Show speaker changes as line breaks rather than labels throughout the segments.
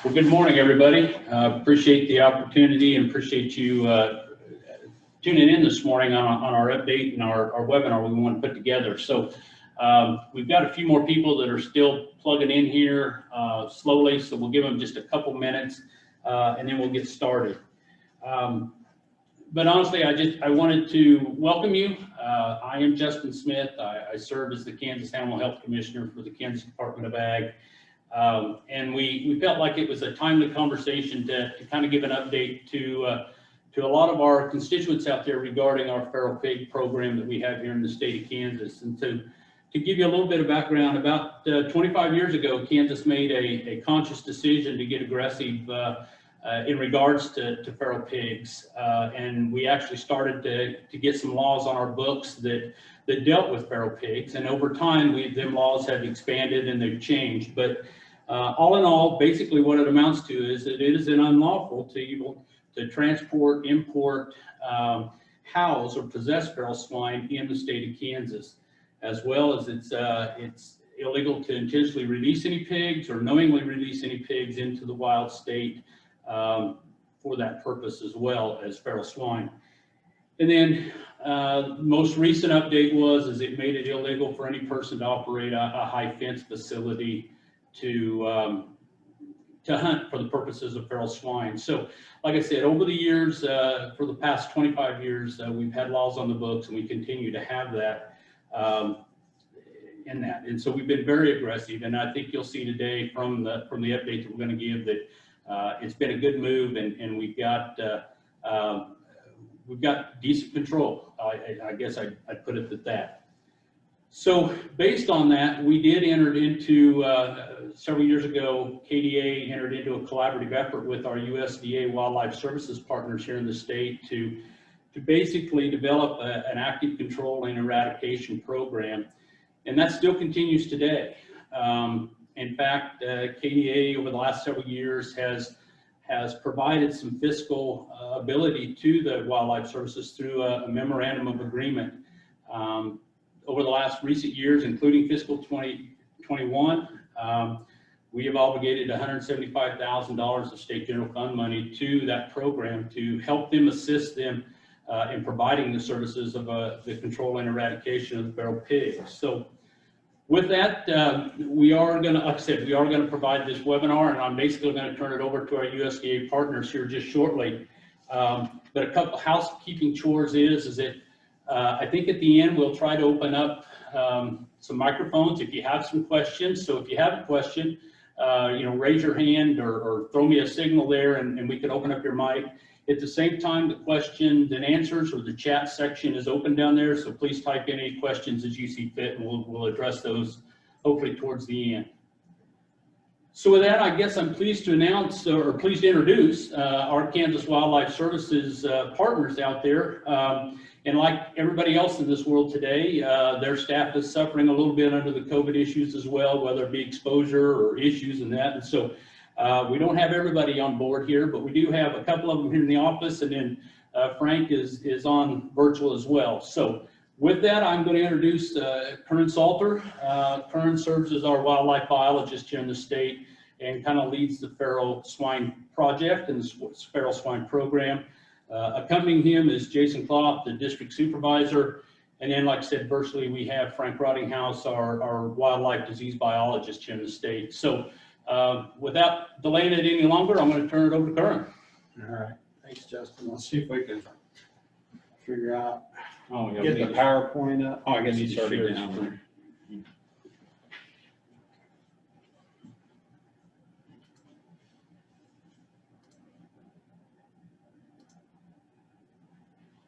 Well, good morning, everybody. Appreciate the opportunity and appreciate you tuning in this morning on our update and our webinar we want to put together. So we've got a few more people that are still plugging in here slowly, so we'll give them just a couple minutes and then we'll get started. But honestly, I wanted to welcome you. I am Justin Smith. I serve as the Kansas Animal Health Commissioner for the Kansas Department of Ag. And we felt like it was a timely conversation to kind of give an update to a lot of our constituents out there regarding our feral pig program that we have here in the state of Kansas. And to give you a little bit of background, about 25 years ago, Kansas made a conscious decision to get aggressive in regards to feral pigs. And we actually started to get some laws on our books that dealt with feral pigs. And over time, them laws have expanded and they've changed. But all in all, basically what it amounts to is that it is unlawful to transport, import, house, or possess feral swine in the state of Kansas, as well as it's illegal to intentionally release any pigs or knowingly release any pigs into the wild state for that purpose, as well as feral swine. And then most recent update is it made it illegal for any person to operate a high fence facility to hunt for the purposes of feral swine. So like I said, over the years, for the past 25 years, we've had laws on the books, and we continue to have that in that. And so we've been very aggressive, and I think you'll see today from the update that we're going to give that it's been a good move, and we've got decent control. I guess I'd put it at that. So based on that, we did enter into, several years ago, KDA entered into a collaborative effort with our USDA Wildlife Services partners here in the state to basically develop an active control and eradication program. And that still continues today. In fact, KDA over the last several years has provided some fiscal ability to the Wildlife Services through a memorandum of agreement. Over the last recent years, including fiscal 2021, we have obligated $175,000 of state general fund money to that program to help them, assist them in providing the services of the control and eradication of the feral pigs. So with that, we are going to, like I said, we are going to provide this webinar, and I'm basically going to turn it over to our USDA partners here just shortly. But a couple housekeeping chores is that I think at the end we'll try to open up some microphones if you have some questions. So if you have a question, raise your hand or throw me a signal there, and we can open up your mic. At the same time, the questions and answers or the chat section is open down there, so please type any questions as you see fit, and we'll address those hopefully towards the end. So with that, I guess I'm pleased to announce, or pleased to introduce our Kansas Wildlife Services partners out there. And like everybody else in this world today, their staff is suffering a little bit under the COVID issues as well, whether it be exposure or issues and that. And so we don't have everybody on board here, but we do have a couple of them here in the office, and then Frank is on virtual as well. So with that, I'm going to introduce Kern Salter. Kern serves as our wildlife biologist here in the state and kind of leads the feral swine project and the feral swine program. Accompanying him is Jason Clough, the district supervisor. And then, like I said, virtually we have Frank Rottinghouse, our wildlife disease biologist here in the state. So without delaying it any longer, I'm going to turn it over to Kern.
All right, thanks, Justin. Let's see if we can figure out,
Yeah,
get the PowerPoint up.
I guess he's already down there.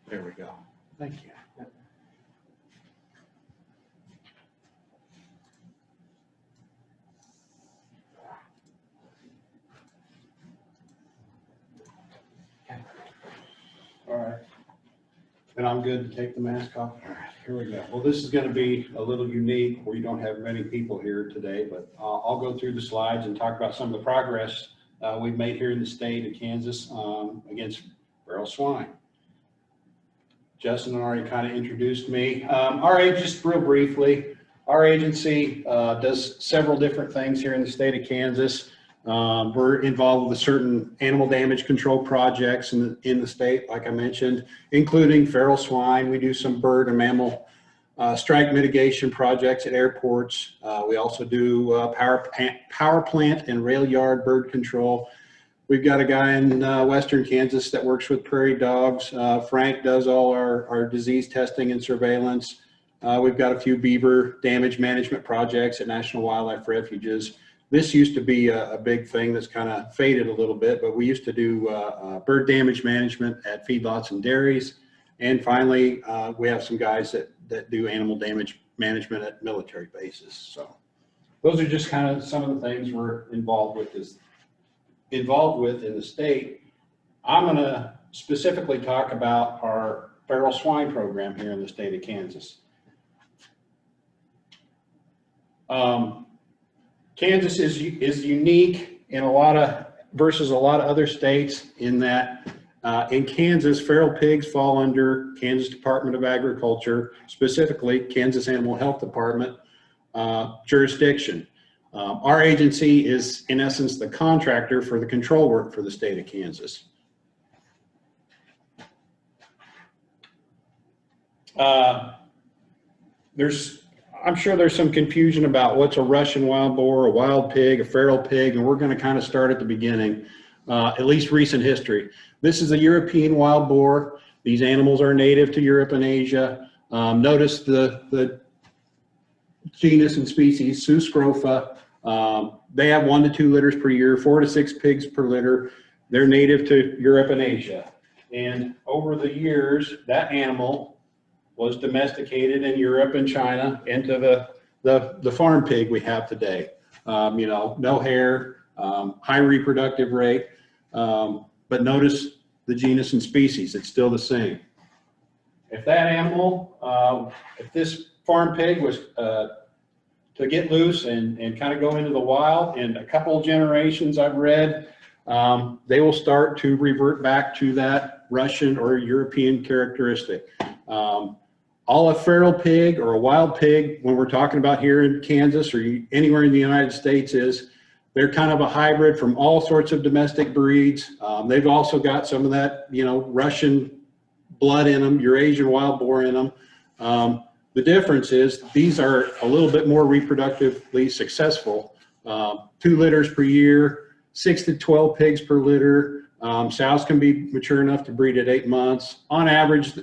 There we go. Thank you. All right. And I'm good to take the mask off. All right, here we go. Well, this is going to be a little unique. We don't have many people here today, but I'll go through the slides and talk about some of the progress we've made here in the state of Kansas against feral swine. Justin already kind of introduced me. Just real briefly, our agency does several different things here in the state of Kansas. We're involved with certain animal damage control projects in the state, like I mentioned, including feral swine. We do some bird and mammal strike mitigation projects at airports. We also do power plant and rail yard bird control. We've got a guy in western Kansas that works with prairie dogs. Frank does all our disease testing and surveillance. We've got a few beaver damage management projects at National Wildlife Refuges. This used to be a big thing that's kind of faded a little bit, but we used to do bird damage management at feedlots and dairies. And finally, we have some guys that do animal damage management at military bases. So those are just kind of some of the things we're involved with in the state. I'm going to specifically talk about our feral swine program here in the state of Kansas. Kansas is unique in versus a lot of other states in that in Kansas, feral pigs fall under Kansas Department of Agriculture, specifically Kansas Animal Health Department jurisdiction. Our agency is, in essence, the contractor for the control work for the state of Kansas. I'm sure there's some confusion about what's a Russian wild boar, a wild pig, a feral pig, and we're going to kind of start at the beginning, at least recent history. This is a European wild boar. These animals are native to Europe and Asia. Notice the genus and species, Suscrofa. They have 1 to 2 litters per year, 4 to 6 pigs per litter. They're native to Europe and Asia. And over the years, that animal was domesticated in Europe and China into the farm pig we have today. You know, no hair, high reproductive rate, but notice the genus and species, it's still the same. If that animal, if this farm pig was to get loose and kind of go into the wild, in a couple of generations I've read, they will start to revert back to that Russian or European characteristic. All a feral pig or a wild pig, when we're talking about here in Kansas or anywhere in the United States, is they're kind of a hybrid from all sorts of domestic breeds. They've also got some of that, you know, Russian blood in them, Eurasian wild boar in them. The difference is these are a little bit more reproductively successful. 2 litters per year, 6 to 12 pigs per litter. Sows can be mature enough to breed at 8 months. On average,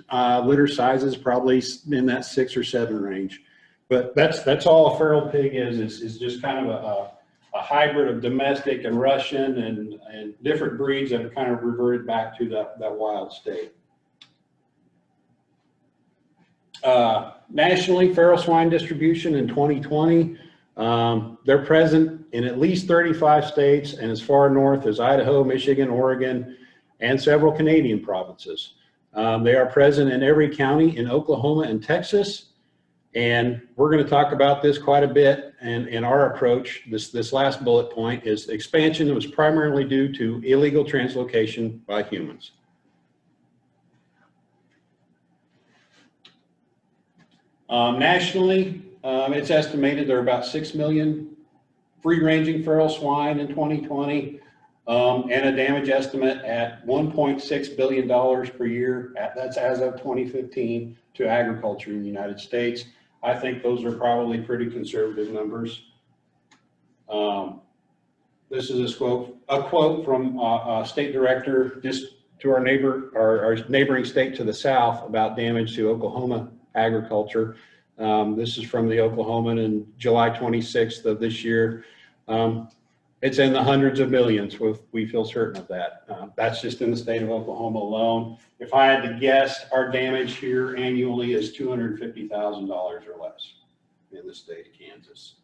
litter size is probably in that 6 or 7 range. But that's all a feral pig is just kind of a hybrid of domestic and Russian and different breeds that have kind of reverted back to that wild state. Nationally, feral swine distribution in 2020, they're present in at least 35 states and as far north as Idaho, Michigan, Oregon, and several Canadian provinces. They are present in every county in Oklahoma and Texas. And we're going to talk about this quite a bit. And in our approach, this last bullet point is expansion that was primarily due to illegal translocation by humans. Nationally, it's estimated there are about 6 million free-ranging feral swine in 2020, and a damage estimate at $1.6 billion per year. That's as of 2015 to agriculture in the United States. I think those are probably pretty conservative numbers. This is a quote from a state director just to our neighboring state to the south about damage to Oklahoma agriculture. This is from the Oklahoman in July 26th of this year. It's in the hundreds of millions, we feel certain of that. That's just in the state of Oklahoma alone. If I had to guess, our damage here annually is $250,000 or less in the state of Kansas.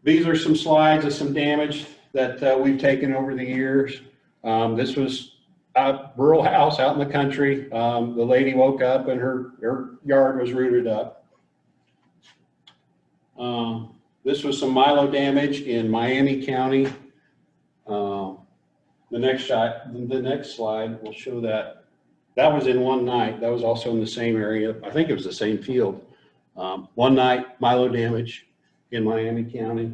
These are some slides of some damage that we've taken over the years. This was a rural house out in the country. The lady woke up and her yard was rooted up. This was some milo damage in Miami County. The next slide will show that. That was in one night. That was also in the same area. I think it was the same field. One night, milo damage in Miami County.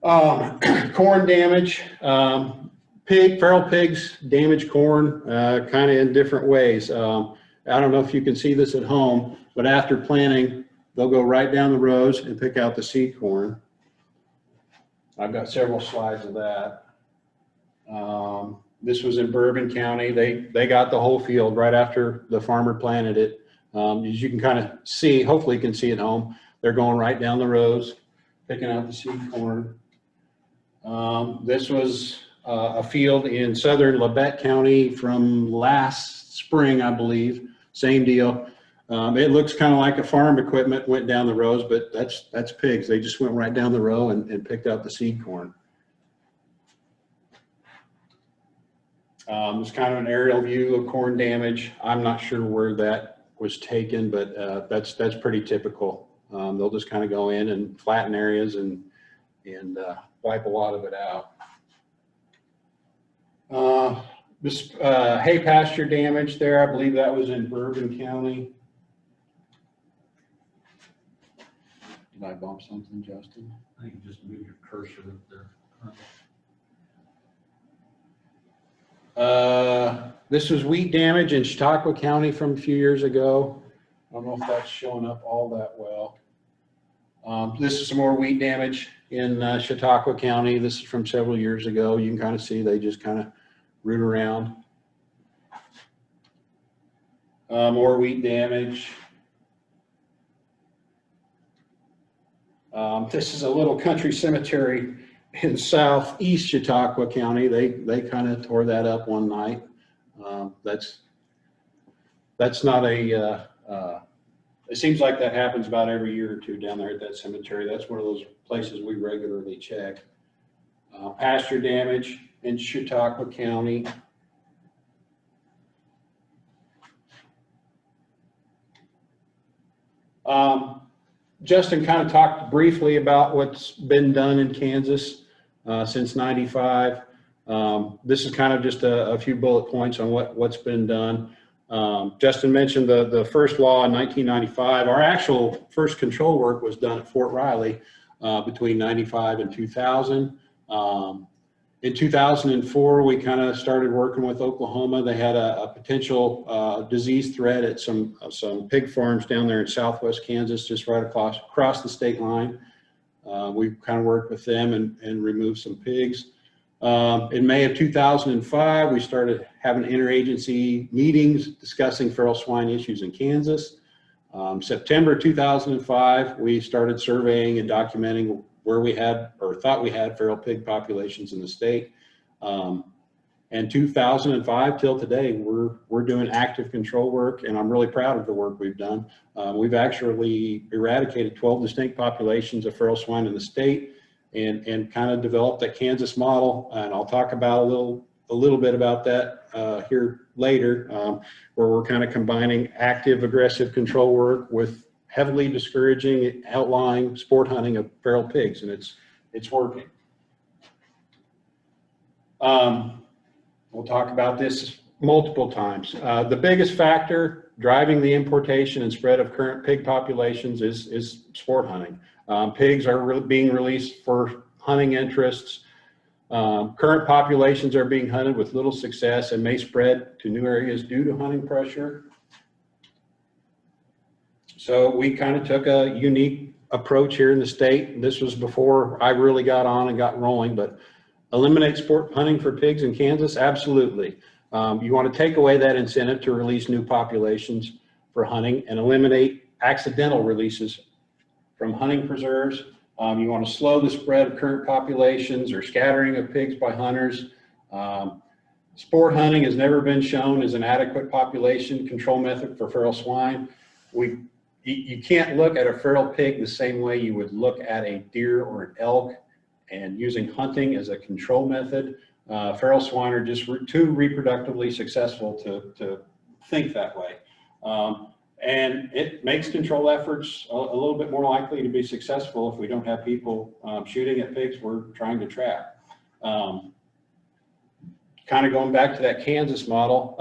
Corn damage, feral pigs damage corn kind of in different ways. I don't know if you can see this at home, but after planting, they'll go right down the rows and pick out the seed corn. I've got several slides of that. This was in Bourbon County. They got the whole field right after the farmer planted it. As you can kind of see, hopefully you can see at home, they're going right down the rows, picking out the seed corn. This was a field in southern Labette County from last spring, I believe. Same deal. It looks kind of like a farm equipment went down the rows, but that's pigs. They just went right down the row and picked out the seed corn. It's kind of an aerial view of corn damage. I'm not sure where that was taken, but that's pretty typical. They'll just kind of go in and flatten areas and wipe a lot of it out. This hay pasture damage there, I believe that was in Bourbon County. Did I bump something, Justin?
I think you just move your cursor up there.
This was wheat damage in Chautauqua County from a few years ago. I don't know if that's showing up all that well. This is some more wheat damage in Chautauqua County. This is from several years ago. You can kind of see they just kind of root around. More wheat damage. This is a little country cemetery in southeast Chautauqua County. They kind of tore that up one night. That's not a, it seems like that happens about every year or two down there at that cemetery. That's one of those places we regularly check. Pasture damage in Chautauqua County. Justin kind of talked briefly about what's been done in Kansas since '95. This is kind of just a few bullet points on what's been done. Justin mentioned the first law in 1995. Our actual first control work was done at Fort Riley between 95 and 2000. In 2004, we kind of started working with Oklahoma. They had a potential disease threat at some pig farms down there in southwest Kansas, just right across the state line. We kind of worked with them and removed some pigs. In May of 2005, we started having interagency meetings discussing feral swine issues in Kansas. September 2005, we started surveying and documenting where we had or thought we had feral pig populations in the state. And 2005 till today, we're doing active control work, and I'm really proud of the work we've done. We've actually eradicated 12 distinct populations of feral swine in the state and kind of developed that Kansas model. And I'll talk about a little bit about that here later, where we're kind of combining active aggressive control work with heavily discouraging, outlawing sport hunting of feral pigs, and it's working. We'll talk about this multiple times. The biggest factor driving the importation and spread of current pig populations is sport hunting. Pigs are being released for hunting interests. Current populations are being hunted with little success and may spread to new areas due to hunting pressure. So we kind of took a unique approach here in the state. This was before I really got on and got rolling, but eliminate sport hunting for pigs in Kansas? Absolutely. You want to take away that incentive to release new populations for hunting and eliminate accidental releases from hunting preserves. You want to slow the spread of current populations or scattering of pigs by hunters. Sport hunting has never been shown as an adequate population control method for feral swine. You can't look at a feral pig the same way you would look at a deer or an elk, and using hunting as a control method. Feral swine are just too reproductively successful to think that way. And it makes control efforts a little bit more likely to be successful if we don't have people shooting at pigs we're trying to trap. Kind of going back to that Kansas model,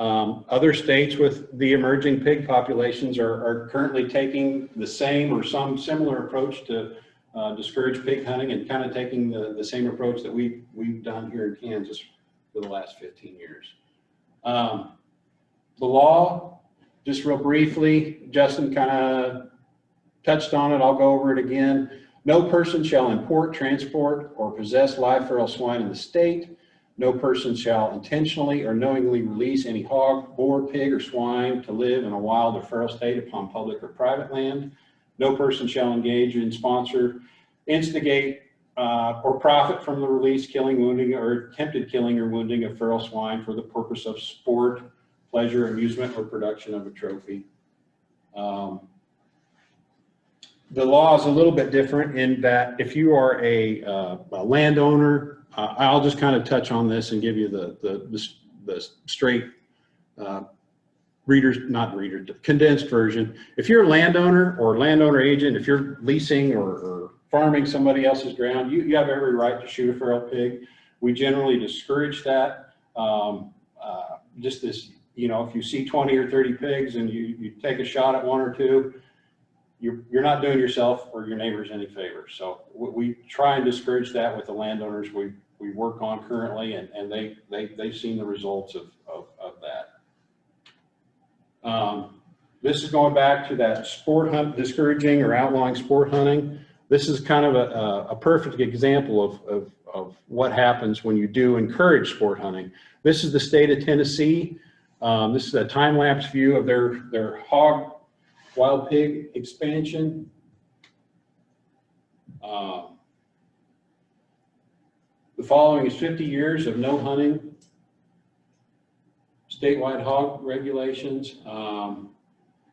other states with the emerging pig populations are currently taking the same or some similar approach to discourage pig hunting and kind of taking the same approach that we've done here in Kansas for the last 15 years. The law, just real briefly, Justin kind of touched on it. I'll go over it again. No person shall import, transport, or possess live feral swine in the state. No person shall intentionally or knowingly release any hog, boar, pig, or swine to live in a wild or feral state upon public or private land. No person shall engage in, sponsor, instigate, or profit from the release, killing, wounding, or attempted killing or wounding of feral swine for the purpose of sport, pleasure, amusement, or production of a trophy. The law is a little bit different in that if you are a landowner, I'll just kind of touch on this and give you the straight condensed version. If you're a landowner or landowner agent, if you're leasing or farming somebody else's ground, you have every right to shoot a feral pig. We generally discourage that. Just this, you know, if you see 20 or 30 pigs and you take a shot at one or two, you're not doing yourself or your neighbors any favor. So we try and discourage that with the landowners we work on currently, and they've seen the results of that. This is going back to that sport hunt, discouraging or outlawing sport hunting. This is kind of a perfect example of what happens when you do encourage sport hunting. This is the state of Tennessee. This is a time-lapse view of their hog wild pig expansion. The following is 50 years of no hunting, statewide hog regulations. Hog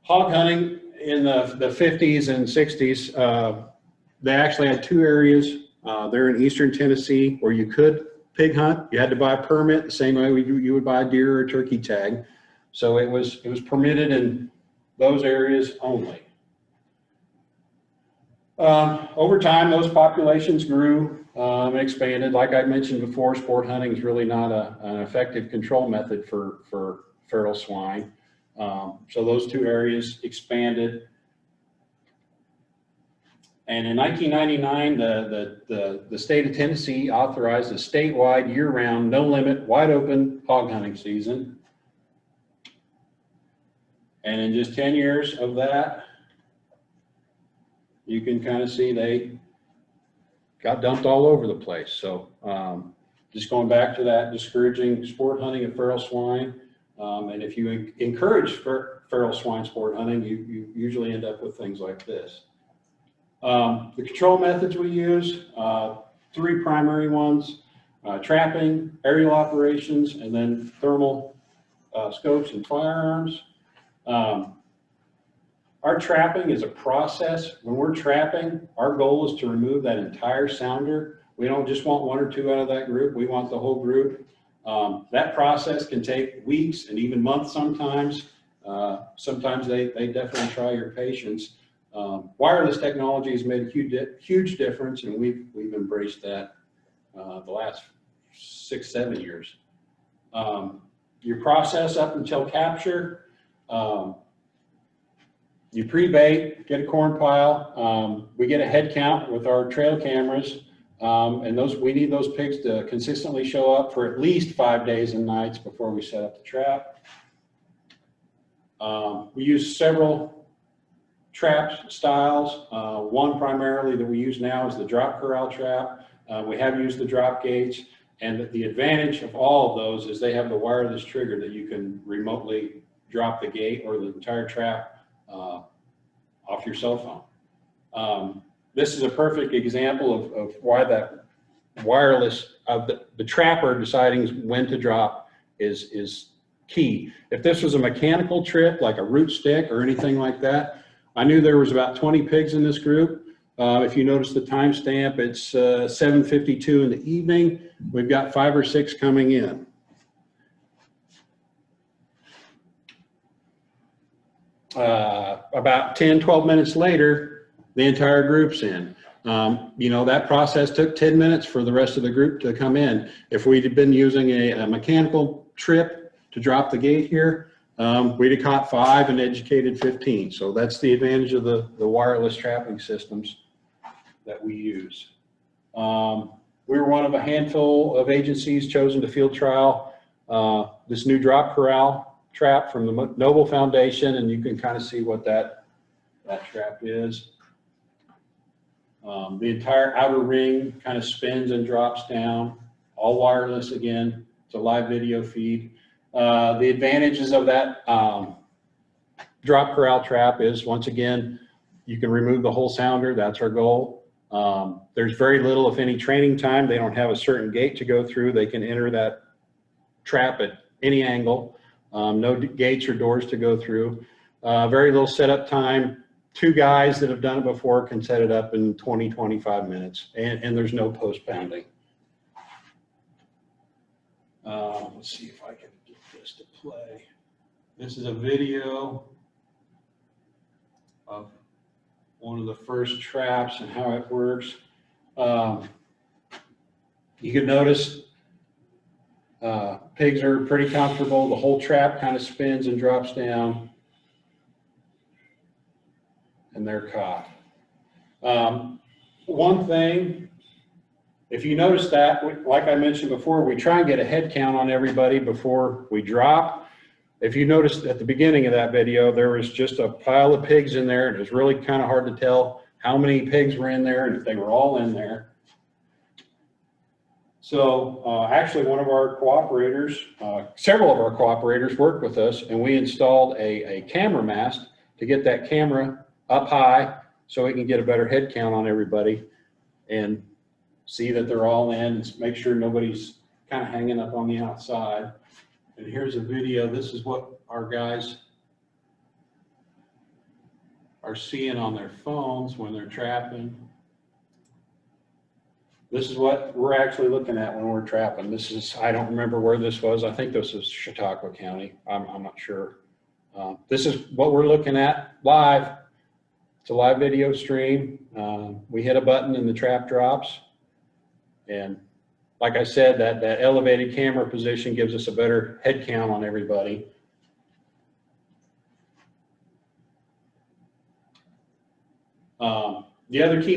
hunting in the 50s and 60s, they actually had two areas. They're in eastern Tennessee where you could pig hunt. You had to buy a permit the same way you would buy a deer or a turkey tag. So it was permitted in those areas only. Over time, those populations grew and expanded. Like I mentioned before, sport hunting is really not an effective control method for feral swine. So those two areas expanded. And in 1999, the state of Tennessee authorized a statewide year-round, no-limit, wide-open hog hunting season. And in just 10 years of that, you can kind of see they got dumped all over the place. So just going back to that, discouraging sport hunting of feral swine. And if you encourage feral swine sport hunting, you usually end up with things like this. The control methods we use, three primary ones: trapping, aerial operations, and then thermal scopes and firearms. Our trapping is a process. When we're trapping, our goal is to remove that entire sounder. We don't just want one or two out of that group. We want the whole group. That process can take weeks and even months sometimes. Sometimes they definitely try your patience. Wireless technology has made a huge difference, and we've embraced that the last 6-7 years. Your process up until capture, you pre-bait, get a corn pile. We get a head count with our trail cameras, and we need those pigs to consistently show up for at least 5 days and nights before we set up the trap. We use several trap styles. One primarily that we use now is the drop corral trap. We have used the drop gates, and the advantage of all of those is they have the wireless trigger that you can remotely drop the gate or the entire trap off your cell phone. This is a perfect example of why that wireless of the trapper deciding when to drop is key. If this was a mechanical trip like a root stick or anything like that, I knew there was about 20 pigs in this group. If you notice the timestamp, it's 7:52 in the evening. We've got 5 or 6 coming in. About 10-12 minutes later, the entire group's in. You know, that process took 10 minutes for the rest of the group to come in. If we'd have been using a mechanical trip to drop the gate here, we'd have caught 5 and educated 15. So that's the advantage of the wireless trapping systems. that we use. We were one of a handful of agencies chosen to field trial this new drop corral trap from the Noble Foundation, and you can kind of see what that trap is. The entire outer ring kind of spins and drops down, all wireless again. It's a live video feed. The advantages of that drop corral trap is, once again, you can remove the whole sounder. That's our goal. There's very little, if any, training time. They don't have a certain gate to go through. They can enter that trap at any angle. No gates or doors to go through. Very little setup time. 2 guys that have done it before can set it up in 20, 25 minutes, and there's no post pounding. Let's see if I can get this to play. This is a video of one of the first traps and how it works. You can notice pigs are pretty comfortable. The whole trap kind of spins and drops down, and they're caught. One thing, if you notice that, like I mentioned before, we try and get a head count on everybody before we drop. If you noticed at the beginning of that video, there was just a pile of pigs in there, and it was really kind of hard to tell how many pigs were in there and if they were all in there. So actually one of our cooperators, several of our cooperators worked with us, and we installed a camera mast to get that camera up high so we can get a better head count on everybody and see that they're all in and make sure nobody's kind of hanging up on the outside. And here's a video. This is what our guys are seeing on their phones when they're trapping. This is what we're actually looking at when we're trapping. This is, I don't remember where this was. I think this is Chautauqua County. I'm not sure. This is what we're looking at live. It's a live video stream. We hit a button and the trap drops. And like I said, that elevated camera position gives us a better head count on everybody. The other key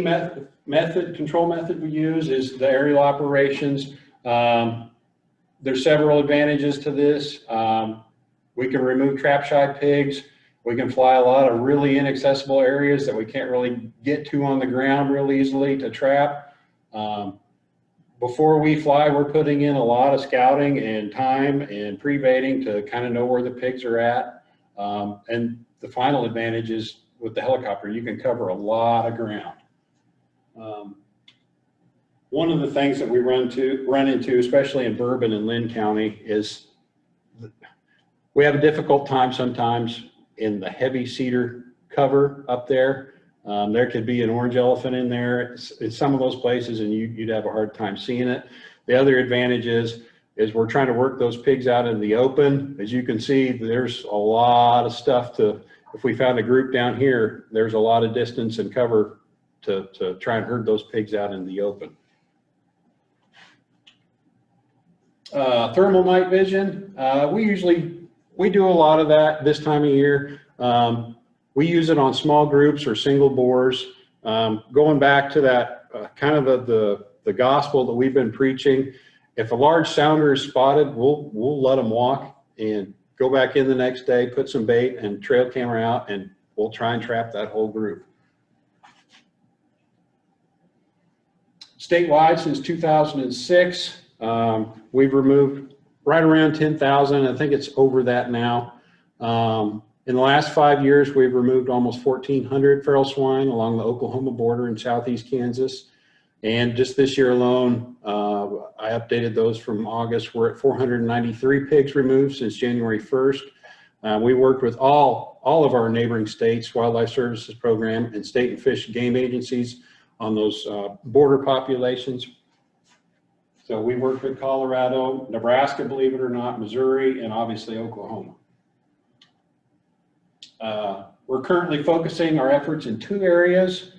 control method we use is the aerial operations. There's several advantages to this. We can remove trap shy pigs. We can fly a lot of really inaccessible areas that we can't really get to on the ground real easily to trap. Before we fly, we're putting in a lot of scouting and time and pre-baiting to kind of know where the pigs are at. And the final advantage is with the helicopter, you can cover a lot of ground. One of the things that we run into, especially in Bourbon and Lynn County, is we have a difficult time sometimes in the heavy cedar cover up there. There could be an orange elephant in there in some of those places, and you'd have a hard time seeing it. The other advantage is we're trying to work those pigs out in the open. As you can see, there's a lot of stuff to, if we found a group down here, there's a lot of distance and cover to try and herd those pigs out in the open. Thermal night vision, we do a lot of that this time of year. We use it on small groups or single boars. Going back to that kind of the gospel that we've been preaching, if a large sounder is spotted, we'll let them walk and go back in the next day, put some bait and trail camera out, and we'll try and trap that whole group. Statewide, since 2006, we've removed right around 10,000. I think it's over that now. In the last 5 years, we've removed almost 1,400 feral swine along the Oklahoma border in southeast Kansas. And just this year alone, I updated those from August. We're at 493 pigs removed since January 1st. We worked with all of our neighboring states, Wildlife Services Program, and state and fish game agencies on those border populations. So we worked with Colorado, Nebraska, believe it or not, Missouri, and obviously Oklahoma. We're currently focusing our efforts in 2 areas.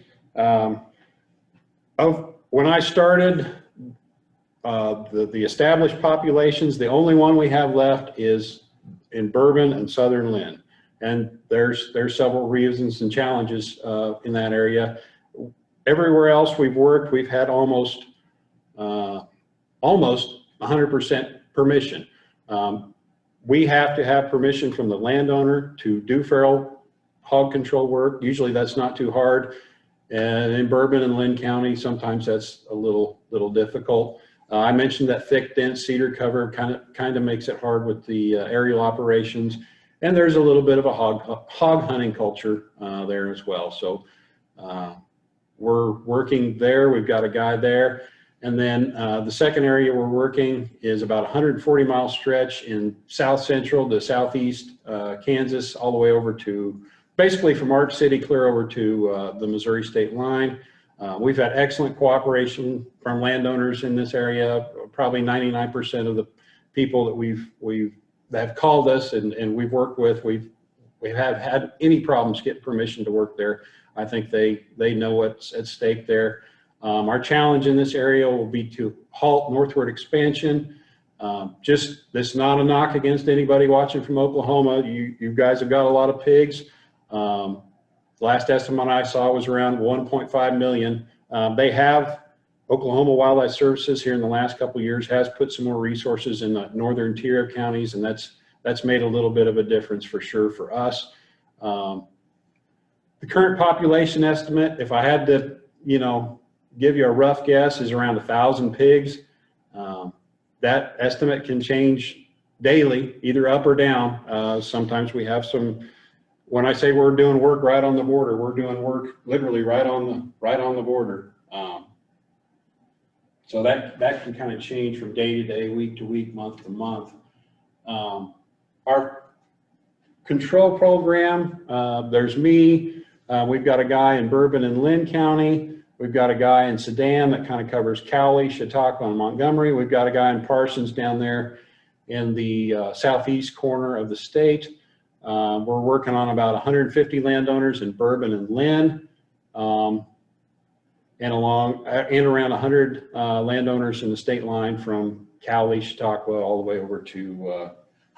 When I started, the established populations, the only one we have left is in Bourbon and Southern Lynn. And there's several reasons and challenges in that area. everywhere else we've worked, we've had almost 100% permission. We have to have permission from the landowner to do feral hog control work. Usually that's not too hard. And in Bourbon and Lynn County, sometimes that's a little difficult. I mentioned that thick, dense cedar cover kind of makes it hard with the aerial operations. And there's a little bit of a hog hunting culture there as well. So we're working there. We've got a guy there. And then the second area we're working is about 140-mile stretch in south central to southeast Kansas, all the way over to, basically from Arch City clear over to the Missouri state line. We've had excellent cooperation from landowners in this area. Probably 99% of the people that that have called us and we've worked with, we have had any problems getting permission to work there. I think they know what's at stake there. Our challenge in this area will be to halt northward expansion. Just, this is not a knock against anybody watching from Oklahoma. You guys have got a lot of pigs. Last estimate I saw was around 1.5 million. Oklahoma Wildlife Services here in the last couple of years has put some more resources in the northern interior counties, and that's made a little bit of a difference for sure for us. The current population estimate, if I had to, give you a rough guess, is around 1,000 pigs. That estimate can change daily, either up or down. Sometimes we have some, when I say we're doing work right on the border, we're doing work literally right on the border. So that can kind of change from day to day, week to week, month to month. Our control program, there's me. We've got a guy in Bourbon and Lynn County. We've got a guy in Sedan that kind of covers Cowley, Chautauqua, and Montgomery. We've got a guy in Parsons down there in the southeast corner of the state. We're working on about 150 landowners in Bourbon and Lynn, and around 100 landowners in the state line from Cowley, Chautauqua, all the way over to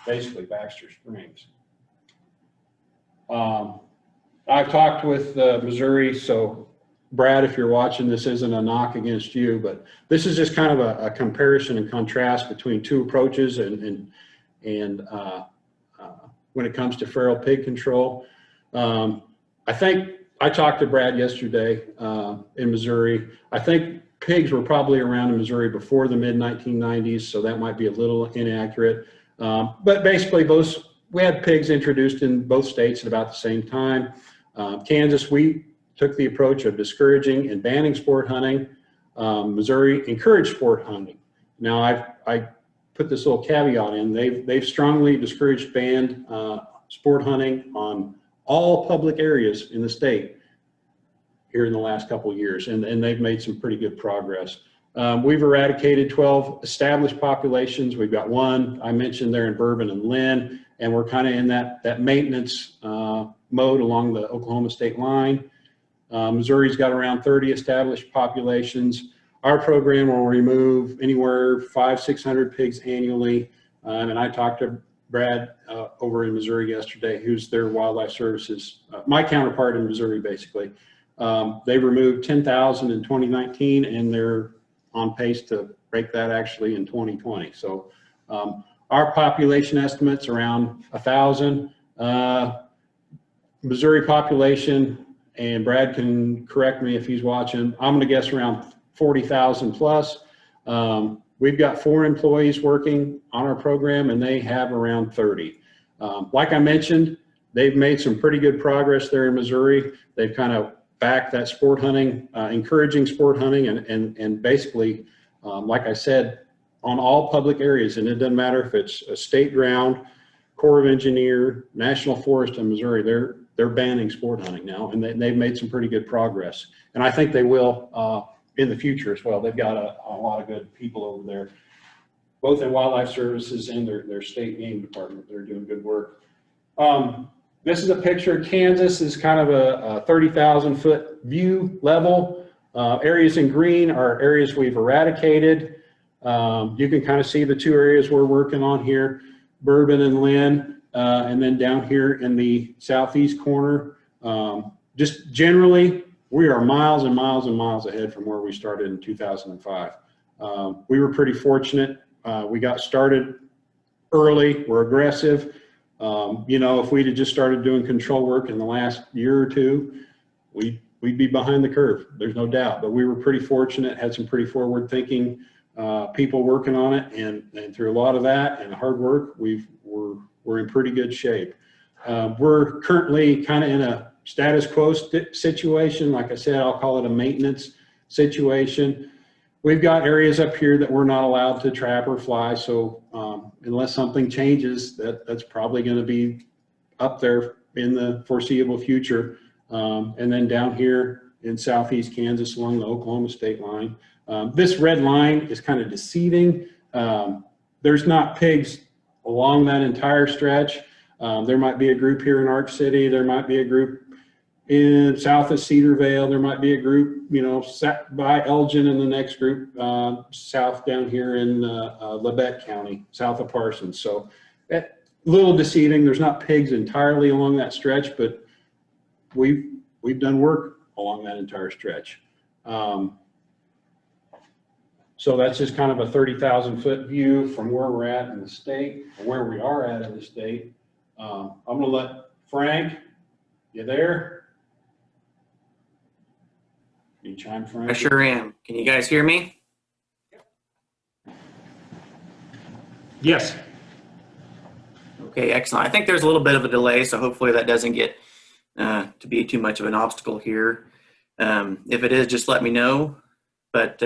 basically Baxter Springs. I've talked with Missouri, so Brad, if you're watching, this isn't a knock against you, but this is just kind of a comparison and contrast between two approaches and when it comes to feral pig control. I think I talked to Brad yesterday in Missouri. I think pigs were probably around in Missouri before the mid-1990s, so that might be a little inaccurate. But basically, we had pigs introduced in both states at about the same time. Kansas, we took the approach of discouraging and banning sport hunting. Missouri encouraged sport hunting. Now, I put this little caveat in. They've strongly discouraged, banned sport hunting on all public areas in the state here in the last couple of years, and they've made some pretty good progress. We've eradicated 12 established populations. We've got one I mentioned there in Bourbon and Lynn, and we're kind of in that maintenance mode along the Oklahoma state line. Missouri's got around 30 established populations. Our program will remove anywhere 500-600 pigs annually. And I talked to Brad over in Missouri yesterday, who's their wildlife services, my counterpart in Missouri, basically. They removed 10,000 in 2019, and they're on pace to break that actually in 2020. So our population estimate's around 1,000. Missouri population, and Brad can correct me if he's watching, I'm gonna guess around 40,000 plus. We've got 4 employees working on our program, and they have around 30. Like I mentioned, they've made some pretty good progress there in Missouri. They've kind of backed that sport hunting, encouraging sport hunting, and basically, like I said, on all public areas, and it doesn't matter if it's a state ground, Corps of Engineer, National Forest in Missouri, they're banning sport hunting now, and they've made some pretty good progress. And I think they will in the future as well. They've got a lot of good people over there, both in wildlife services and their state game department. They're doing good work. This is a picture of Kansas. Is kind of a 30,000 foot view level. Areas in green are areas we've eradicated. You can kind of see the 2 areas we're working on here, Bourbon and Lynn, and then down here in the southeast corner. Just generally, we are miles and miles and miles ahead from where we started in 2005. We were pretty fortunate. We got started early. We're aggressive. You know, if we'd have just started doing control work in the last year or two, we'd be behind the curve. There's no doubt. But we were pretty fortunate, had some pretty forward-thinking people working on it, and through a lot of that and hard work, we're in pretty good shape. We're currently kind of in a status quo situation. Like I said, I'll call it a maintenance situation. We've got areas up here that we're not allowed to trap or fly, so unless something changes, that's probably going to be up there in the foreseeable future. And then down here in southeast Kansas along the Oklahoma state line, this red line is kind of deceiving. There's not pigs along that entire stretch. There might be a group here in Ark City. There might be a group in south of Cedarvale. There might be a group, you know, by Elgin, and the next group south down here in Labette County, south of Parsons. So a little deceiving. There's not pigs entirely along that stretch, but we've done work along that entire stretch. So that's just kind of a 30,000-foot view from where we're at in the state, or where we are at in the state. I'm going to let Frank, you there? You chime, Frank?
I sure am. Can you guys hear me?
Yes.
Okay, excellent. I think there's a little bit of a delay, so hopefully that doesn't get to be too much of an obstacle here. If it is, just let me know. But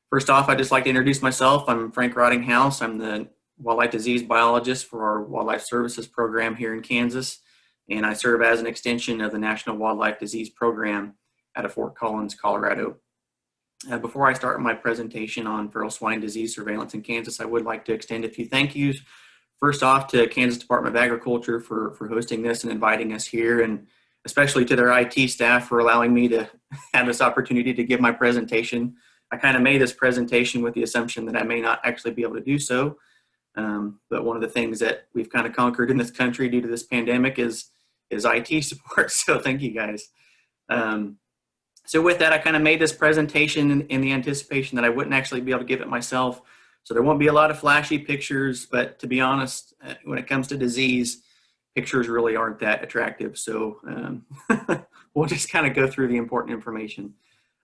first off, I'd just like to introduce myself. I'm Frank Rottinghouse. I'm the wildlife disease biologist for our wildlife services program here in Kansas, and I serve as an extension of the National Wildlife Disease Program out of Fort Collins, Colorado. Before I start my presentation on feral swine disease surveillance in Kansas, I would like to extend a few thank yous. First off, to Kansas Department of Agriculture for hosting this and inviting us here, and especially to their IT staff for allowing me to have this opportunity to give my presentation. I kind of made this presentation with the assumption that I may not actually be able to do so. But one of the things that we've kind of conquered in this country due to this pandemic is IT support. So thank you guys. So with that, I kind of made this presentation in the anticipation that I wouldn't actually be able to give it myself. So there won't be a lot of flashy pictures, but to be honest, when it comes to disease, pictures really aren't that attractive. So we'll just kind of go through the important information.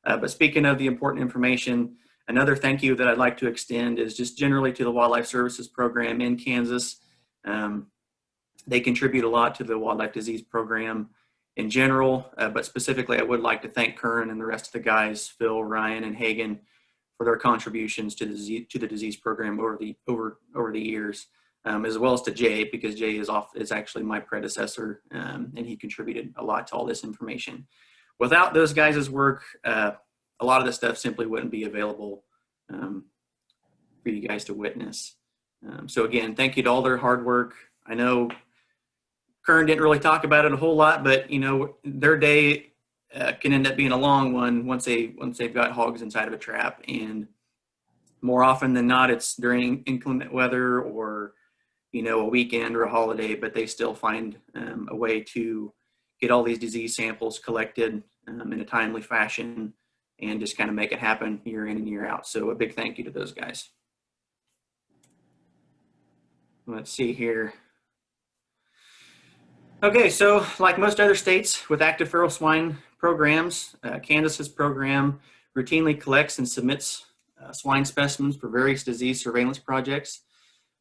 But speaking of the important information, another thank you that I'd like to extend is just generally to the Wildlife Services Program in Kansas. They contribute a lot to the wildlife disease program in general, but specifically I would like to thank Kern and the rest of the guys, Phil, Ryan, and Hagen, for their contributions to the disease program over the years, as well as to Jay, because Jay is actually my predecessor, and he contributed a lot to all this information. Without those guys' work, a lot of this stuff simply wouldn't be available for you guys to witness. So again, thank you to all their hard work. I know Kern didn't really talk about it a whole lot, but you know, their day can end up being a long one once they've got hogs inside of a trap, and more often than not, it's during inclement weather or you know, a weekend or a holiday, but they still find a way to get all these disease samples collected in a timely fashion and just kind of make it happen year in and year out. So a big thank you to those guys. Let's see here. Okay, so like most other states with active feral swine programs, Kansas's program routinely collects and submits swine specimens for various disease surveillance projects.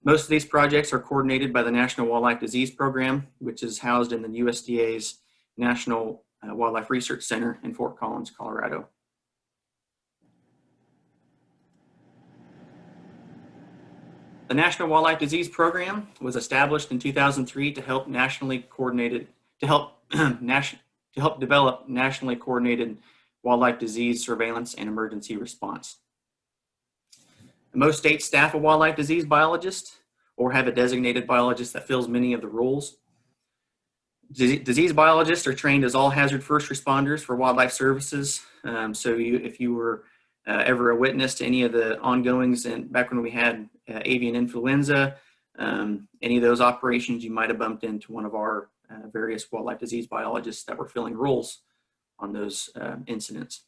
Most of these projects are coordinated by the National Wildlife Disease Program, which is housed in the USDA's National Wildlife Research Center in Fort Collins, Colorado. The National Wildlife Disease Program was established in 2003 to help develop nationally coordinated wildlife disease surveillance and emergency response. Most states staff a wildlife disease biologist or have a designated biologist that fills many of the roles. Disease biologists are trained as all hazard first responders for wildlife services. If you were ever a witness to any of the ongoings and back when we had avian influenza, any of those operations, you might have bumped into one of our various wildlife disease biologists that were filling roles on those incidents.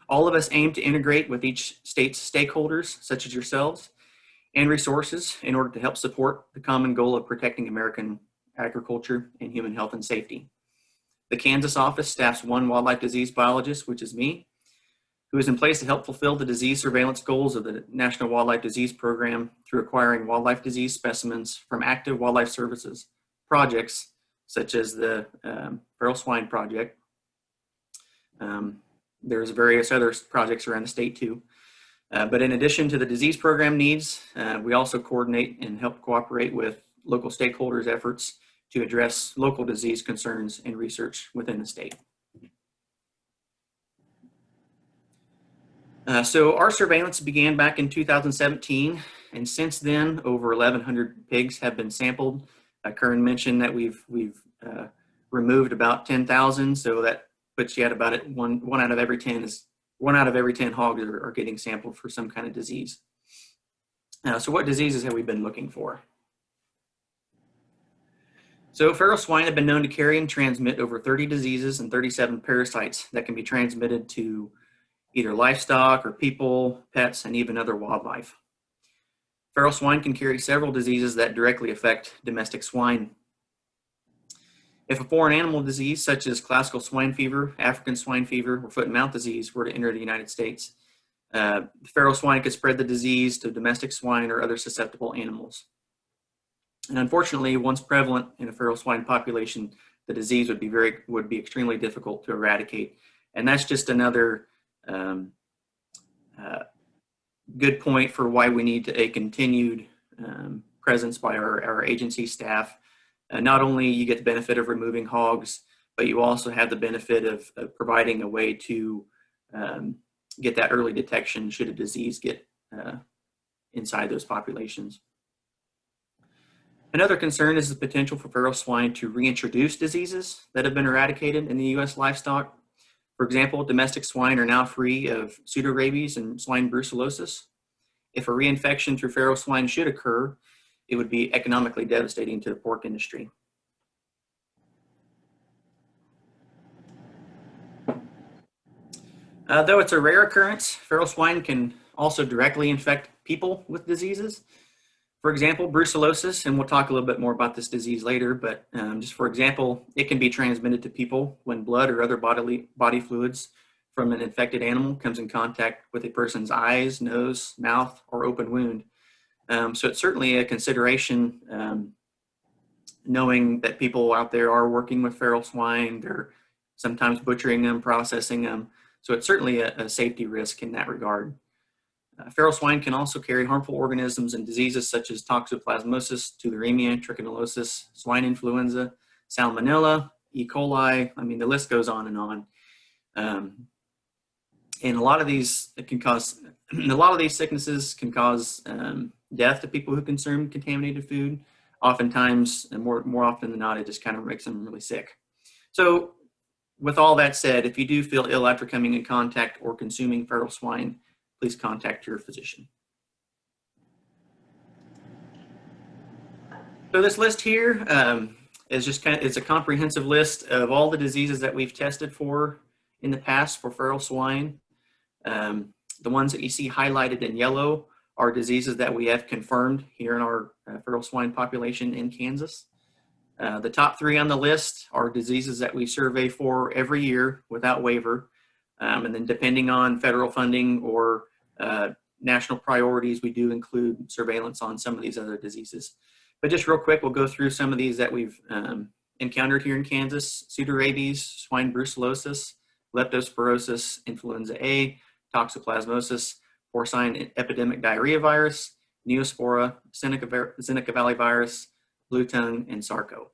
All of us aim to integrate with each state's stakeholders, such as yourselves, and resources in order to help support the common goal of protecting American agriculture and human health and safety. The Kansas office staffs one wildlife disease biologist, which is me, who is in place to help fulfill the disease surveillance goals of the National Wildlife Disease Program through acquiring wildlife disease specimens from active wildlife services projects, such as the Feral Swine Project. There's various other projects around the state too. But in addition to the disease program needs, we also coordinate and help cooperate with local stakeholders' efforts to address local disease concerns and research within the state. So our surveillance began back in 2017, and since then, over 1,100 pigs have been sampled. Kern mentioned that we've removed about 10,000, so that puts you at about one out of every 10 hogs are getting sampled for some kind of disease. So what diseases have we been looking for? So feral swine have been known to carry and transmit over 30 diseases and 37 parasites that can be transmitted to either livestock or people, pets, and even other wildlife. Feral swine can carry several diseases that directly affect domestic swine. If a foreign animal disease, such as classical swine fever, African swine fever, or foot and mouth disease were to enter the United States, feral swine could spread the disease to domestic swine or other susceptible animals. And unfortunately, once prevalent in a feral swine population, the disease would be extremely difficult to eradicate. And that's just another good point for why we need a continued presence by our agency staff. Not only you get the benefit of removing hogs, but you also have the benefit of providing a way to get that early detection should a disease get inside those populations. Another concern is the potential for feral swine to reintroduce diseases that have been eradicated in the U.S. livestock. For example, domestic swine are now free of pseudo rabies and swine brucellosis. If a reinfection through feral swine should occur, it would be economically devastating to the pork industry. Though it's a rare occurrence, feral swine can also directly infect people with diseases. For example, brucellosis, and we'll talk a little bit more about this disease later, but just for example, it can be transmitted to people when blood or other body fluids from an infected animal comes in contact with a person's eyes, nose, mouth, or open wound. So it's certainly a consideration, knowing that people out there are working with feral swine, they're sometimes butchering them, processing them. So it's certainly a safety risk in that regard. Feral swine can also carry harmful organisms and diseases such as toxoplasmosis, tularemia, trichinosis, swine influenza, salmonella, E. coli. I mean, the list goes on and on. And a lot of these sicknesses can cause death to people who consume contaminated food. Oftentimes, and more often than not, it just kind of makes them really sick. So with all that said, if you do feel ill after coming in contact or consuming feral swine, please contact your physician. So this list here is a comprehensive list of all the diseases that we've tested for in the past for feral swine. The ones that you see highlighted in yellow are diseases that we have confirmed here in our feral swine population in Kansas. The top 3 on the list are diseases that we survey for every year without waiver. And then depending on federal funding or national priorities, we do include surveillance on some of these other diseases. But just real quick, we'll go through some of these that we've encountered here in Kansas: pseudorabies, swine brucellosis, leptospirosis, influenza A, toxoplasmosis, porcine epidemic diarrhea virus, neospora, Seneca Valley virus, blue tongue, and sarco.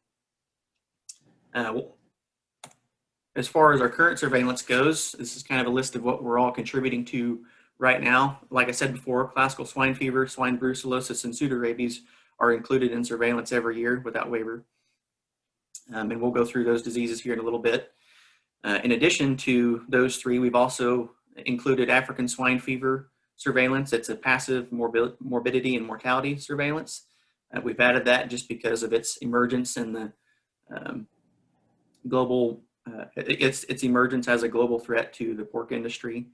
As far as our current surveillance goes, this is kind of a list of what we're all contributing to right now. Like I said before, classical swine fever, swine brucellosis, and pseudorabies are included in surveillance every year without waiver. And we'll go through those diseases here in a little bit. In addition to those 3, we've also included African swine fever surveillance. It's a passive morbidity and mortality surveillance. We've added that just because of its emergence in the global its emergence as a global threat to the pork industry.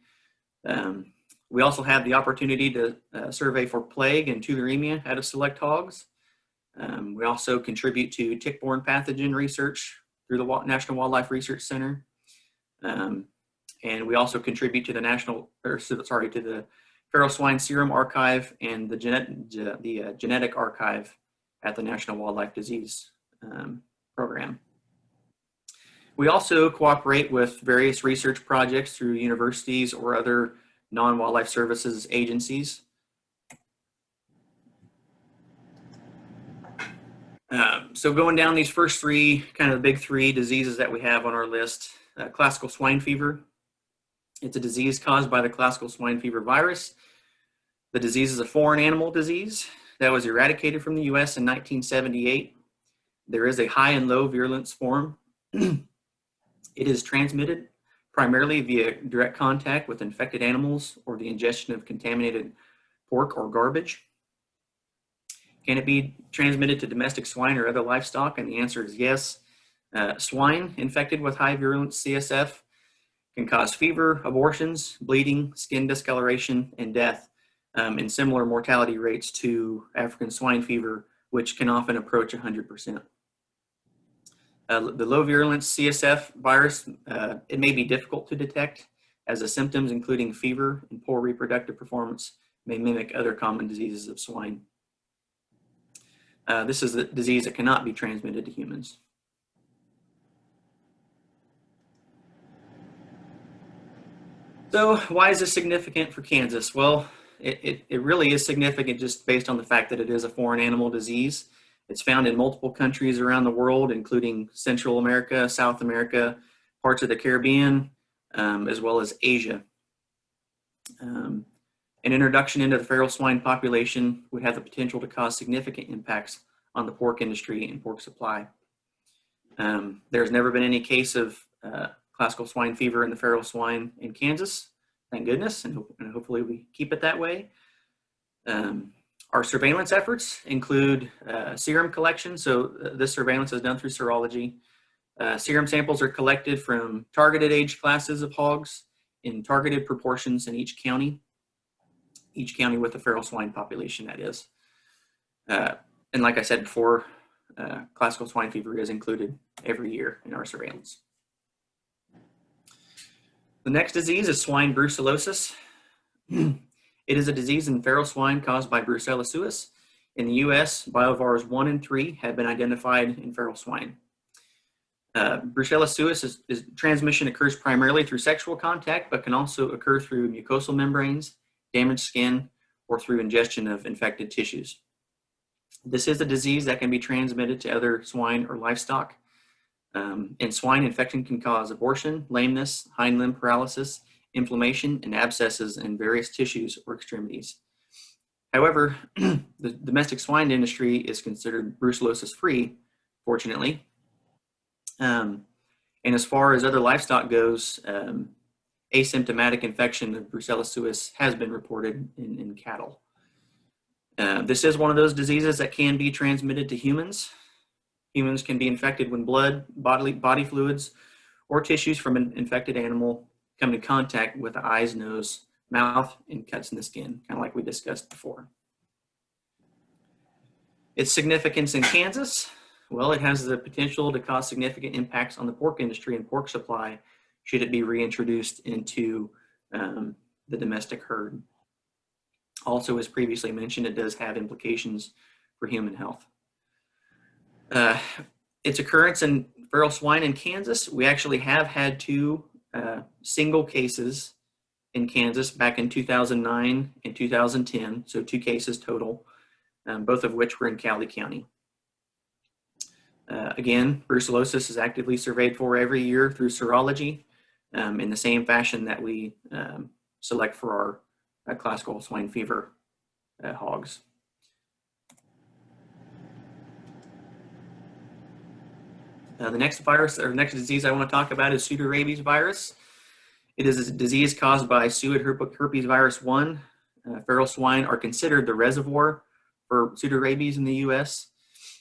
We also have the opportunity to survey for plague and tularemia out of select hogs. We also contribute to tick-borne pathogen research through the National Wildlife Research Center. And we also contribute to the Feral Swine Serum Archive and the Genetic Archive at the National Wildlife Disease Program. We also cooperate with various research projects through universities or other non-wildlife services agencies. So going down these first three, kind of the big three diseases that we have on our list, classical swine fever. It's a disease caused by the classical swine fever virus. The disease is a foreign animal disease that was eradicated from the US in 1978. There is a high and low virulence form. It is transmitted primarily via direct contact with infected animals or the ingestion of contaminated pork or garbage. Can it be transmitted to domestic swine or other livestock? And the answer is yes. Swine infected with high virulence CSF can cause fever, abortions, bleeding, skin discoloration, and death, and similar mortality rates to African swine fever, which can often approach 100%. The low virulence CSF virus, it may be difficult to detect, as the symptoms, including fever and poor reproductive performance, may mimic other common diseases of swine. This is a disease that cannot be transmitted to humans. So why is this significant for Kansas? Well, it really is significant just based on the fact that it is a foreign animal disease. It's found in multiple countries around the world, including Central America, South America, parts of the Caribbean, as well as Asia. An introduction into the feral swine population would have the potential to cause significant impacts on the pork industry and pork supply. There's never been any case of classical swine fever in the feral swine in Kansas, thank goodness, and hopefully we keep it that way. Our surveillance efforts include serum collection. So this surveillance is done through serology. Serum samples are collected from targeted age classes of hogs in targeted proportions in each county with a feral swine population, that is. And like I said before, classical swine fever is included every year in our surveillance. The next disease is swine brucellosis. It is a disease in feral swine caused by Brucellosis. In the US, biovars 1 and 3 have been identified in feral swine. Brucellosis transmission occurs primarily through sexual contact, but can also occur through mucosal membranes, damaged skin, or through ingestion of infected tissues. This is a disease that can be transmitted to other swine or livestock. In swine, infection can cause abortion, lameness, hind limb paralysis, inflammation, and abscesses in various tissues or extremities. However, the domestic swine industry is considered brucellosis free, fortunately. And as far as other livestock goes, asymptomatic infection of Brucellosis has been reported in cattle. This is one of those diseases that can be transmitted to humans. Humans can be infected when blood, body fluids, or tissues from an infected animal come in contact with the eyes, nose, mouth, and cuts in the skin, kind of like we discussed before. Its significance in Kansas, well, it has the potential to cause significant impacts on the pork industry and pork supply should it be reintroduced into the domestic herd. Also, as previously mentioned, it does have implications for human health. Its occurrence in feral swine in Kansas, we actually have had 2 single cases in Kansas back in 2009 and 2010, so 2 cases total, both of which were in Cowley County. Again, brucellosis is actively surveyed for every year through serology in the same fashion that we select for our classical swine fever hogs. The next virus or next disease I want to talk about is pseudorabies virus. It is a disease caused by pseudoherpes virus 1. Feral swine are considered the reservoir for pseudorabies in the US,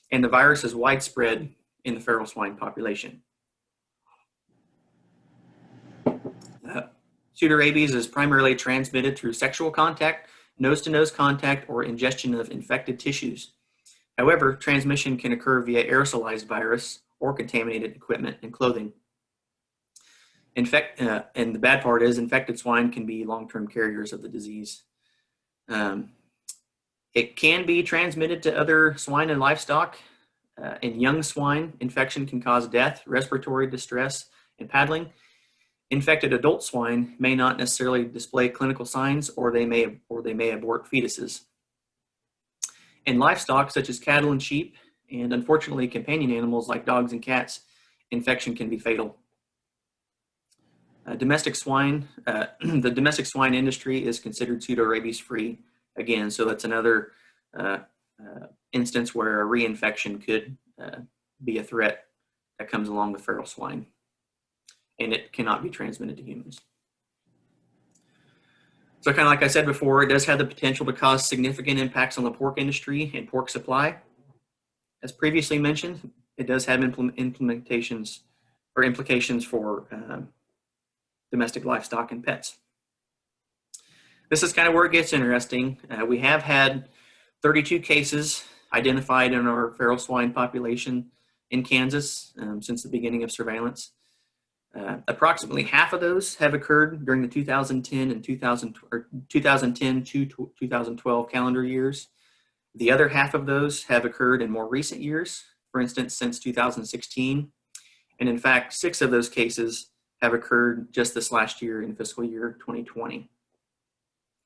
and the virus is widespread in the feral swine population. Pseudorabies is primarily transmitted through sexual contact, nose-to-nose contact, or ingestion of infected tissues. However, transmission can occur via aerosolized virus or contaminated equipment and clothing. And the bad part is infected swine can be long-term carriers of the disease. It can be transmitted to other swine and livestock. In young swine, infection can cause death, respiratory distress, and paddling. Infected adult swine may not necessarily display clinical signs, or they may abort fetuses. In livestock, such as cattle and sheep, and unfortunately companion animals like dogs and cats, infection can be fatal. Domestic swine, the domestic swine industry is considered pseudorabies free. Again, so that's another instance where a reinfection could be a threat that comes along with feral swine, and it cannot be transmitted to humans. So kind of like I said before, it does have the potential to cause significant impacts on the pork industry and pork supply. As previously mentioned, it does have implications for domestic livestock and pets. This is kind of where it gets interesting. We have had 32 cases identified in our feral swine population in Kansas since the beginning of surveillance. Approximately half of those have occurred during the 2010 to 2012 calendar years. The other half of those have occurred in more recent years, for instance, since 2016. And in fact, 6 of those cases have occurred just this last year in fiscal year 2020.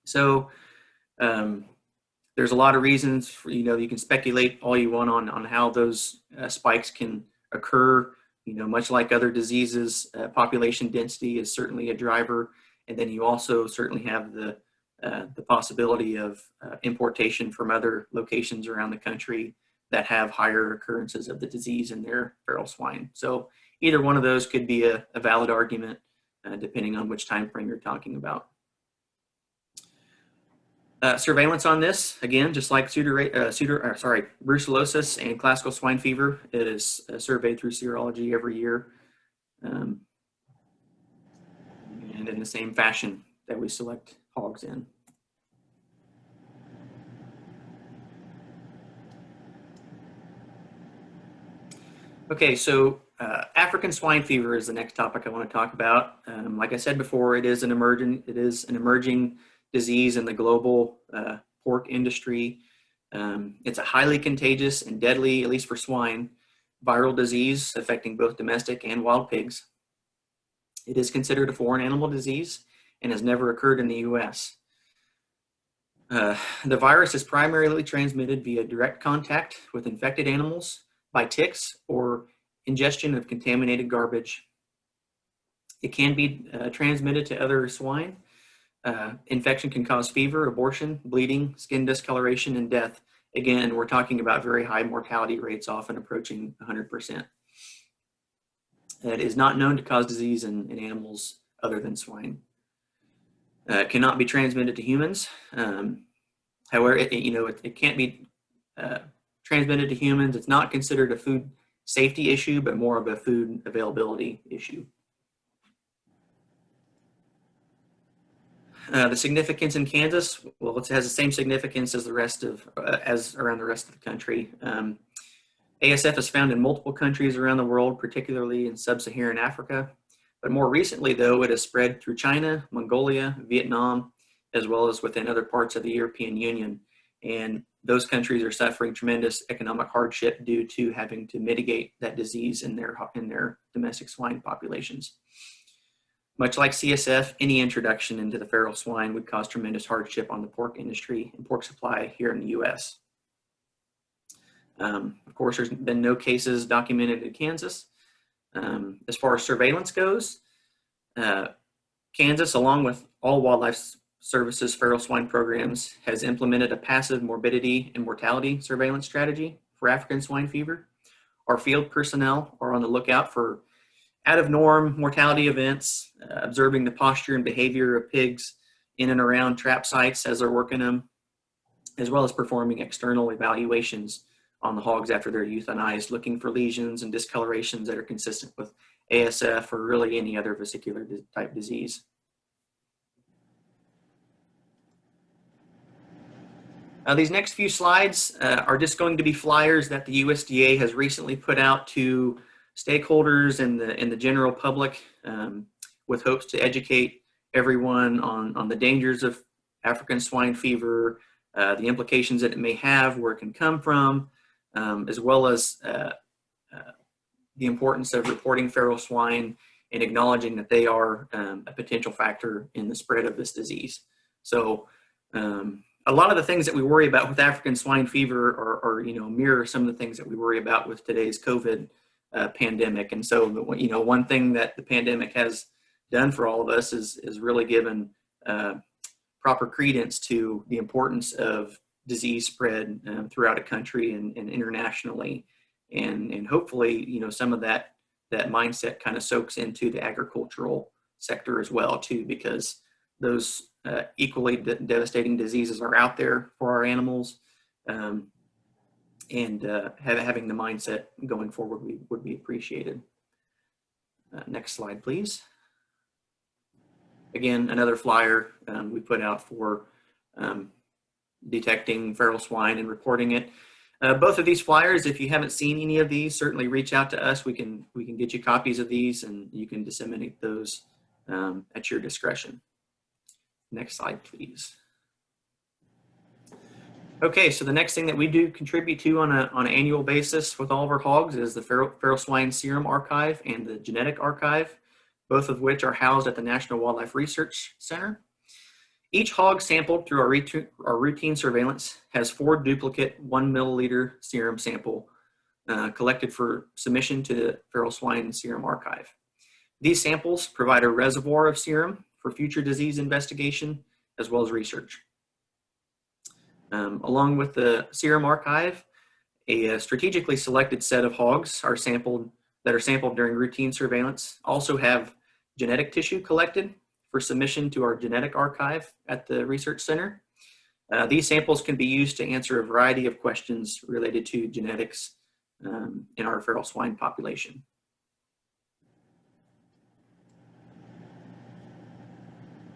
So there's a lot of reasons for, you can speculate all you want on how those spikes can occur. Much like other diseases, population density is certainly a driver. And then you also certainly have the possibility of importation from other locations around the country that have higher occurrences of the disease in their feral swine. So either one of those could be a valid argument, depending on which time frame you're talking about. Surveillance on this, again, just like brucellosis and classical swine fever, it is surveyed through serology every year, and in the same fashion that we select hogs in. Okay, so African swine fever is the next topic I want to talk about. Like I said before, it is an emerging disease in the global pork industry. It's a highly contagious and deadly, at least for swine, viral disease affecting both domestic and wild pigs. It is considered a foreign animal disease and has never occurred in the US. The virus is primarily transmitted via direct contact with infected animals by ticks or ingestion of contaminated garbage. It can be transmitted to other swine. Infection can cause fever, abortion, bleeding, skin discoloration, and death. Again, we're talking about very high mortality rates, often approaching 100%. It is not known to cause disease in animals other than swine. It cannot be transmitted to humans. However, it can't be transmitted to humans. It's not considered a food safety issue, but more of a food availability issue. The significance in Kansas, well, it has the same significance as as around the rest of the country. ASF is found in multiple countries around the world, particularly in sub-Saharan Africa. But more recently, though, it has spread through China, Mongolia, Vietnam, as well as within other parts of the European Union. And those countries are suffering tremendous economic hardship due to having to mitigate that disease in their domestic swine populations. Much like CSF, any introduction into the feral swine would cause tremendous hardship on the pork industry and pork supply here in the US. Of course, there's been no cases documented in Kansas. As far as surveillance goes, Kansas, along with all Wildlife Services feral swine programs, has implemented a passive morbidity and mortality surveillance strategy for African swine fever. Our field personnel are on the lookout for out-of-norm mortality events, observing the posture and behavior of pigs in and around trap sites as they're working them, as well as performing external evaluations on the hogs after they're euthanized, looking for lesions and discolorations that are consistent with ASF or really any other vesicular type disease. These next few slides are just going to be flyers that the USDA has recently put out to stakeholders and the general public with hopes to educate everyone on the dangers of African swine fever, the implications that it may have, where it can come from, as well as the importance of reporting feral swine and acknowledging that they are a potential factor in the spread of this disease. So a lot of the things that we worry about with African swine fever are mirror some of the things that we worry about with today's COVID pandemic. And so, one thing that the pandemic has done for all of us is really given proper credence to the importance of disease spread throughout a country and internationally. And hopefully, some of that mindset kind of soaks into the agricultural sector as well, too, because those equally devastating diseases are out there for our animals. And having the mindset going forward would be appreciated. Next slide, please. Again, another flyer we put out for detecting feral swine and reporting it. Both of these flyers, if you haven't seen any of these, certainly reach out to us. We can get you copies of these, and you can disseminate those at your discretion. Next slide, please. Okay, so the next thing that we do contribute to on an annual basis with all of our hogs is the feral swine serum archive and the genetic archive, both of which are housed at the National Wildlife Research Center. Each hog sampled through our routine surveillance has 4 duplicate 1 milliliter serum sample collected for submission to the feral swine serum archive. These samples provide a reservoir of serum for future disease investigation as well as research. Along with the serum archive, a strategically selected set of hogs that are sampled during routine surveillance also have genetic tissue collected for submission to our genetic archive at the research center. These samples can be used to answer a variety of questions related to genetics in our feral swine population.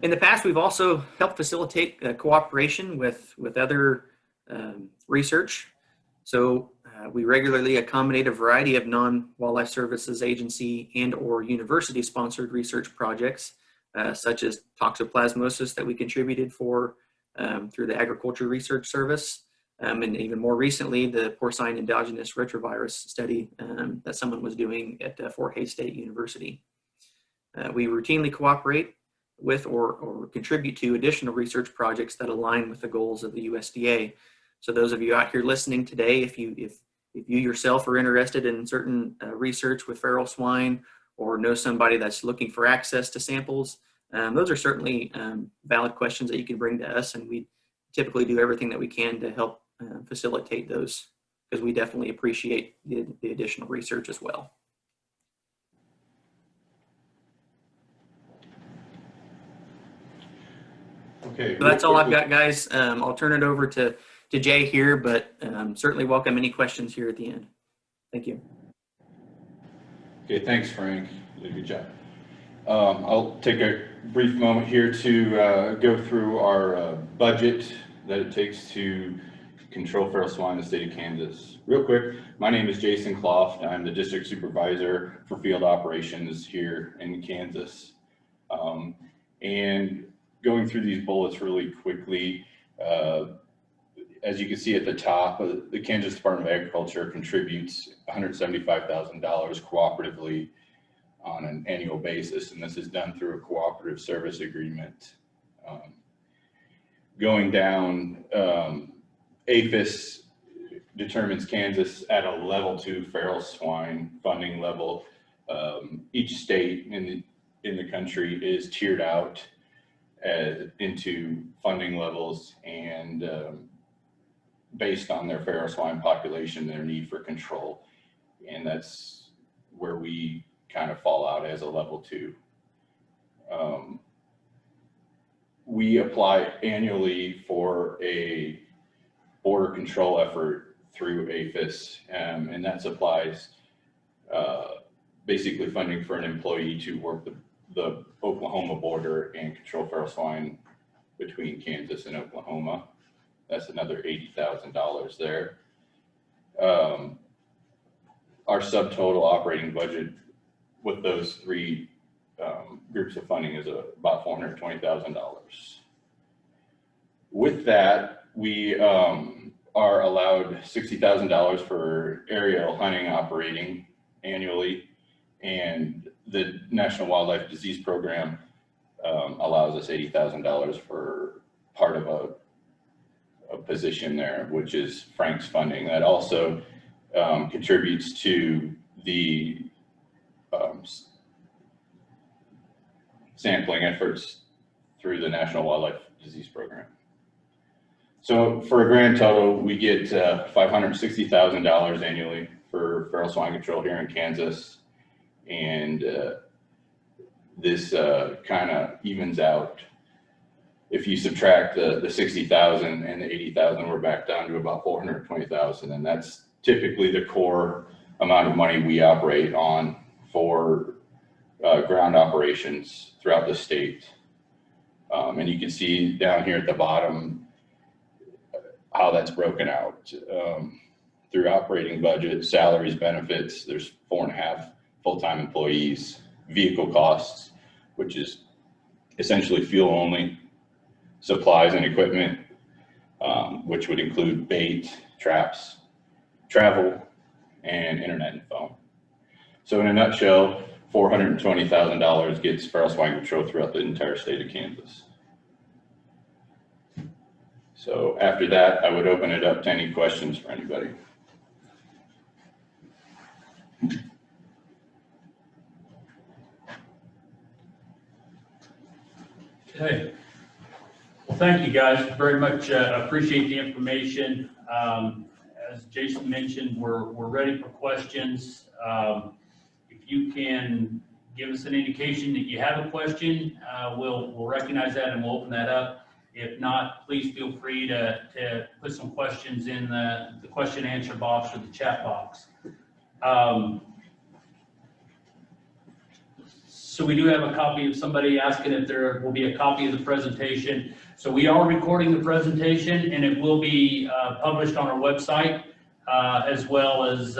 In the past, we've also helped facilitate cooperation with other research. So we regularly accommodate a variety of non-wildlife services agency and or university sponsored research projects, such as toxoplasmosis that we contributed for through the Agriculture Research Service, and even more recently, the porcine endogenous retrovirus study that someone was doing at Fort Hays State University. We routinely cooperate with or contribute to additional research projects that align with the goals of the USDA. So those of you out here listening today, if you yourself are interested in certain research with feral swine or know somebody that's looking for access to samples, those are certainly valid questions that you can bring to us, and we typically do everything that we can to help facilitate those, because we definitely appreciate the additional research as well.
Okay.
So that's all I've got, guys. I'll turn it over to Jay here, but certainly welcome any questions here at the end. Thank you.
Okay, thanks, Frank. You did a good job. I'll take a brief moment here to go through our budget that it takes to control feral swine in the state of Kansas. Real quick, my name is Jason Cloft. I'm the district supervisor for field operations here in Kansas. And going through these bullets really quickly, as you can see at the top, the Kansas Department of Agriculture contributes $175,000 cooperatively on an annual basis, and this is done through a cooperative service agreement. Going down, APHIS determines Kansas at a level 2 feral swine funding level. Each state in the country is tiered out into funding levels and based on their feral swine population, their need for control. And that's where we kind of fall out as a level 2. We apply annually for a border control effort through APHIS, and that supplies basically funding for an employee to work the Oklahoma border and control feral swine between Kansas and Oklahoma. That's another $80,000 there. Our subtotal operating budget with those three groups of funding is about $420,000. With that, we are allowed $60,000 for aerial hunting operating annually, and the National Wildlife Disease Program allows us $80,000 for part of a position there, which is Frank's funding. That also contributes to the sampling efforts through the National Wildlife Disease Program. So for a grand total, we get $560,000 annually for feral swine control here in Kansas. And this kind of evens out. If you subtract the 60,000 and the 80,000, we're back down to about 420,000. And that's typically the core amount of money we operate on for ground operations throughout the state. And you can see down here at the bottom how that's broken out. Through operating budget, salaries, benefits, there's 4.5 full-time employees, vehicle costs, which is essentially fuel only, supplies and equipment, which would include bait, traps, travel, and internet and phone. So in a nutshell, $420,000 gets feral swine control throughout the entire state of Kansas. So after that, I would open it up to any questions for anybody.
Okay. Well, thank you guys very much. Appreciate the information. As Jason mentioned, we're ready for questions. If you can give us an indication that you have a question, we'll recognize that and we'll open that up. If not, please feel free to put some questions in the question and answer box or the chat box. So we do have a copy of somebody asking if there will be a copy of the presentation. So we are recording the presentation and it will be published on our website, as well as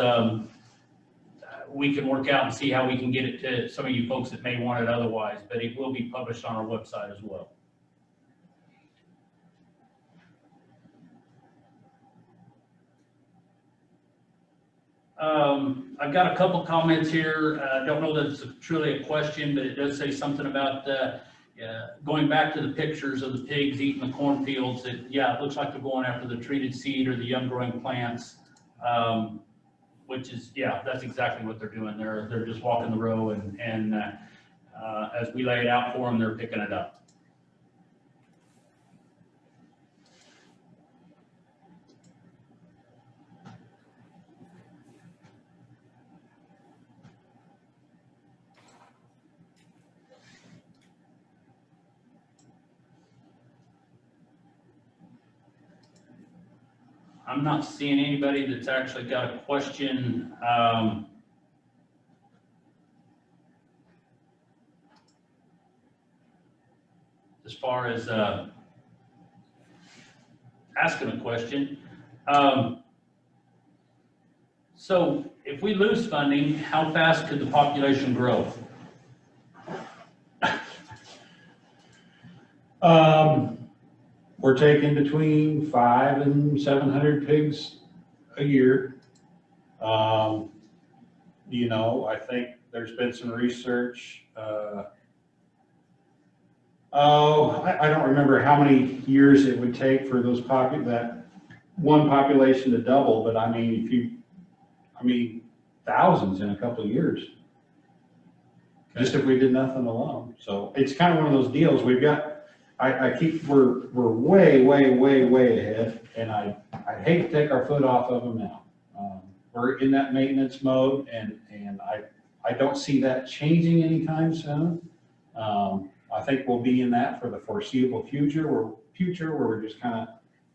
we can work out and see how we can get it to some of you folks that may want it otherwise, but it will be published on our website as well. I've got a couple comments here. I don't know that it's truly a question, but it does say something about going back to the pictures of the pigs eating the cornfields. That, yeah, it looks like they're going after the treated seed or the young growing plants, which is, yeah, that's exactly what they're doing. They're just walking the row and as we lay it out for them, they're picking it up. I'm not seeing anybody that's actually got a question. As far as asking a question. So if we lose funding, how fast could the population grow?
We're taking between 500 and 700 pigs a year. You know, I think there's been some research. I don't remember how many years it would take for those that one population to double, but I mean, thousands in a couple of years. Okay. Just if we did nothing alone. So it's kind of one of those deals. We've got. We're way ahead, and I hate to take our foot off of them now. We're in that maintenance mode, and I don't see that changing anytime soon. I think we'll be in that for the foreseeable future, where we're just kind of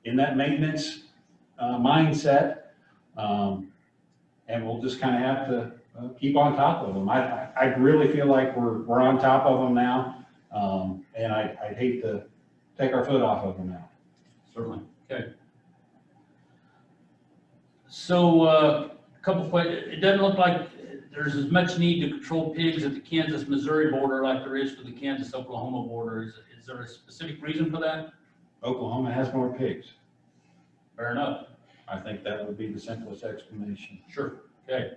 in that maintenance mindset, and we'll just kind of have to keep on top of them. I really feel like we're on top of them now. And I'd hate to take our foot off of them now.
Certainly. Okay. So, a couple questions. It doesn't look like there's as much need to control pigs at the Kansas-Missouri border like there is for the Kansas-Oklahoma border. Is there a specific reason for that?
Oklahoma has more pigs.
Fair enough.
I think that would be the simplest explanation.
Sure. Okay.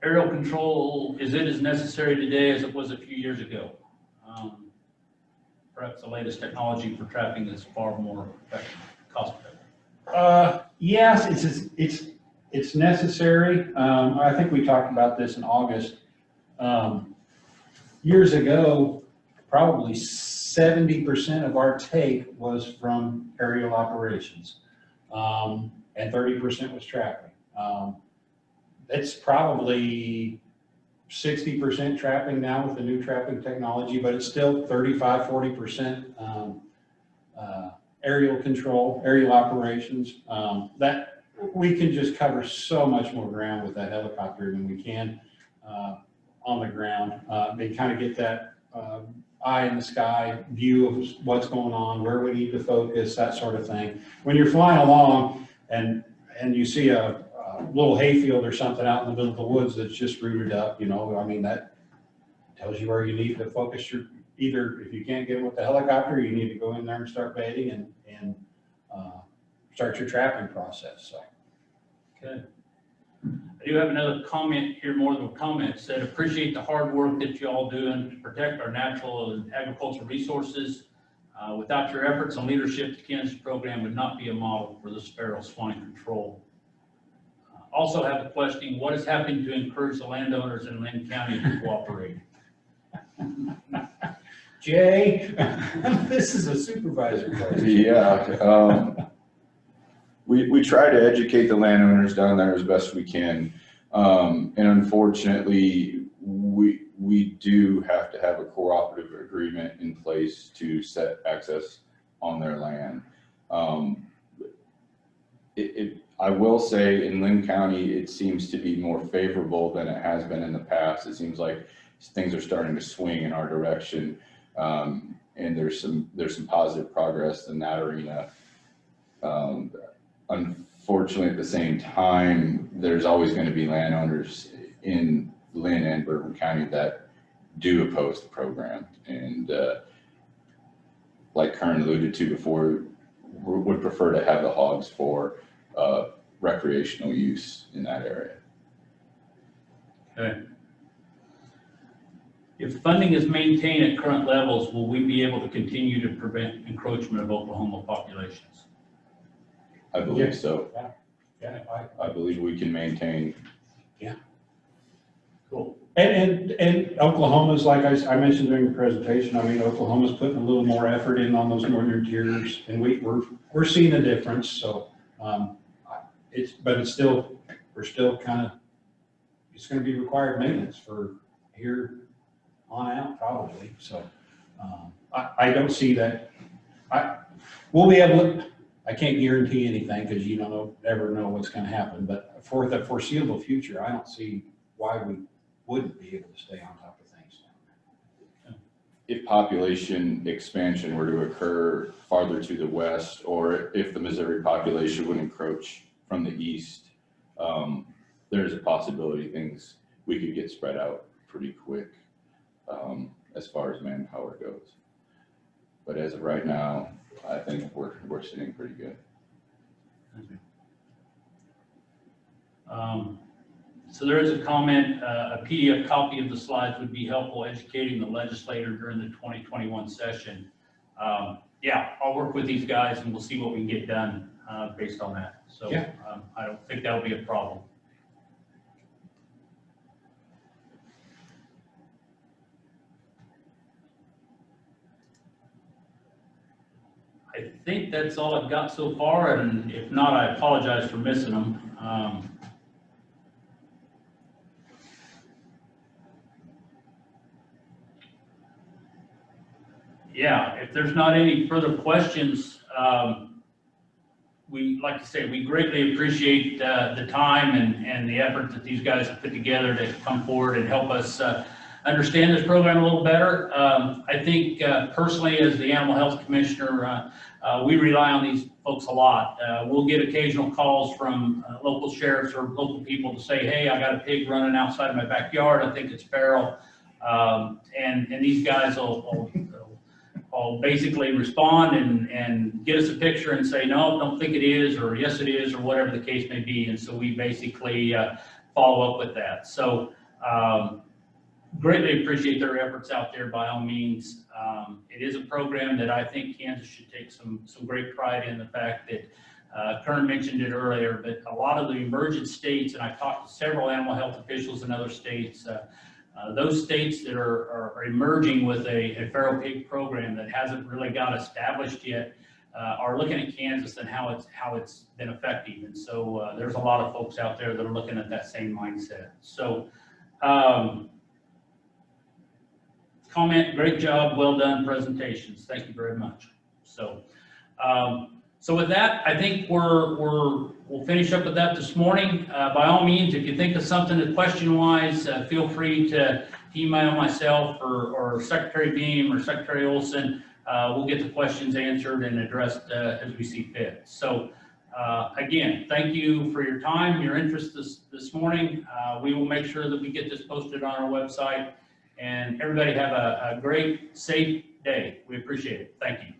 Aerial control, is it as necessary today as it was a few years ago? Perhaps the latest technology for trapping is far more effective, cost effective.
Yes, it's necessary. I think we talked about this in August. Years ago, probably 70% of our take was from aerial operations, and 30% was trapping. It's probably 60% trapping now with the new trapping technology, but it's still 35, 40% aerial control, aerial operations. That we can just cover so much more ground with that helicopter than we can on the ground. They kind of get that eye in the sky view of what's going on, where we need to focus, that sort of thing. When you're flying along and you see a little hayfield or something out in the middle of the woods that's just rooted up, you know, I mean, that tells you where you need to focus your, either if you can't get with the helicopter, you need to go in there and start baiting and start your trapping process. So.
Okay. I do have another comment here, more than a comment. Said, appreciate the hard work that you all doing to protect our natural and agricultural resources. Without your efforts and leadership, the Kansas program would not be a model for the sparrow swine control. Also have a question, what is happening to encourage the landowners in Lynn County to cooperate?
Jay, this is a supervisor question.
Yeah, we try to educate the landowners down there as best we can. And unfortunately, we do have to have a cooperative agreement in place to set access on their land. I will say in Lynn County, it seems to be more favorable than it has been in the past. It seems like things are starting to swing in our direction. And there's some positive progress in that arena. Unfortunately, at the same time, there's always going to be landowners in Lynn and Bourbon County that do oppose the program. And like Kern alluded to before, would prefer to have the hogs for recreational use in that area.
Okay. If funding is maintained at current levels, will we be able to continue to prevent encroachment of Oklahoma populations?
I believe so.
Yeah,
I believe we can maintain.
Yeah.
Cool.
And Oklahoma's, like I mentioned during the presentation, I mean, Oklahoma's putting a little more effort in on those northern tiers, and we're seeing a difference. So we're still kind of, it's going to be required maintenance for here on out probably. So I don't see that. We'll be able to, I can't guarantee anything because you don't ever know what's going to happen, but for the foreseeable future, I don't see why we wouldn't be able to stay on top of things.
If population expansion were to occur farther to the west, or if the Missouri population would encroach from the east, there's a possibility we could get spread out pretty quick as far as manpower goes. But as of right now, I think we're sitting pretty good.
So there is a comment, a PDF copy of the slides would be helpful educating the legislator during the 2021 session. Yeah, I'll work with these guys and we'll see what we can get done based on that. So yeah. I don't think that'll be a problem. I think that's all I've got so far, and if not, I apologize for missing them. Yeah, if there's not any further questions, we, like to say, we greatly appreciate the time and the effort that these guys have put together to come forward and help us understand this program a little better. I think personally, as the Animal Health Commissioner, we rely on these folks a lot. We'll get occasional calls from local sheriffs or local people to say, hey, I got a pig running outside of my backyard. I think it's feral. And these guys will basically respond and get us a picture and say, no, don't think it is, or yes, it is, or whatever the case may be. And so we basically follow up with that. So greatly appreciate their efforts out there by all means. It is a program that I think Kansas should take some great pride in. The fact that Kern mentioned it earlier, but a lot of the emergent states, and I've talked to several animal health officials in other states, those states that are emerging with a feral pig program that hasn't really got established yet are looking at Kansas and how it's been effective. And so there's a lot of folks out there that are looking at that same mindset. So comment, great job, well done presentations. Thank you very much. So so with that, I think we'll finish up with that this morning. By all means, if you think of something that question-wise, feel free to email myself or Secretary Beam or Secretary Olson. We'll get the questions answered and addressed as we see fit. So again, thank you for your time, your interest this morning. We will make sure that we get this posted on our website. And everybody have a great, safe day. We appreciate it. Thank you.